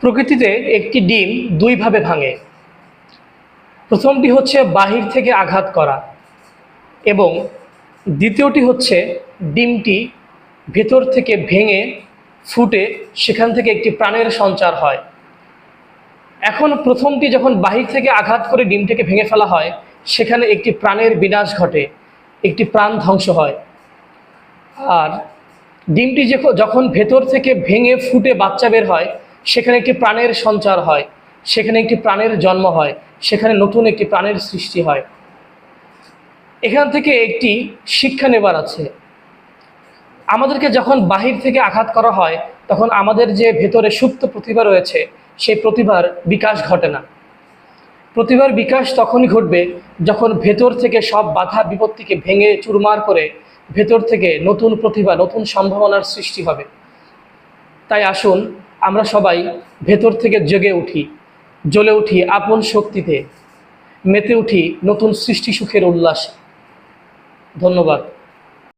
প্রকৃতিতে একটি ডিম দুইভাবে ভাঙে। প্রথমটি হচ্ছে বাহির থেকে আঘাত করা এবং দ্বিতীয়টি হচ্ছে ডিমটি ভেতর থেকে ভেঙে ফুটে সেখান থেকে একটি প্রাণের সঞ্চার হয়। এখন প্রথমটি যখন বাহির থেকে আঘাত করে ডিমটিকে ভেঙে ফেলা হয়, সেখানে একটি প্রাণের বিনাশ ঘটে, একটি প্রাণ ধ্বংস হয়। আর ডিমটি যখন ভেতর থেকে ভেঙে ফুটে বাচ্চা বের হয়, সেখানে একটি প্রাণের সঞ্চার হয়, সেখানে একটি প্রাণের জন্ম হয়, সেখানে নতুন একটি প্রাণের সৃষ্টি হয়। এখান থেকে একটি শিক্ষা নেবার আছে। আমাদেরকে যখন বাহির থেকে আঘাত করা হয়, তখন আমাদের যে ভেতরে সুপ্ত প্রতিভা রয়েছে, সেই প্রতিভার বিকাশ ঘটে না। প্রতিভার বিকাশ তখনই ঘটবে যখন ভেতর থেকে সব বাধা বিপত্তিকে ভেঙে চুরমার করে ভেতর থেকে নতুন প্রতিভা, নতুন সম্ভাবনার সৃষ্টি হবে। তাই আসুন আমরা সবাই ভেতর থেকে জেগে উঠি, জ্বলে উঠি আপন শক্তিতে, মেতে উঠি নতুন সৃষ্টি সুখের উল্লাসে। ধন্যবাদ।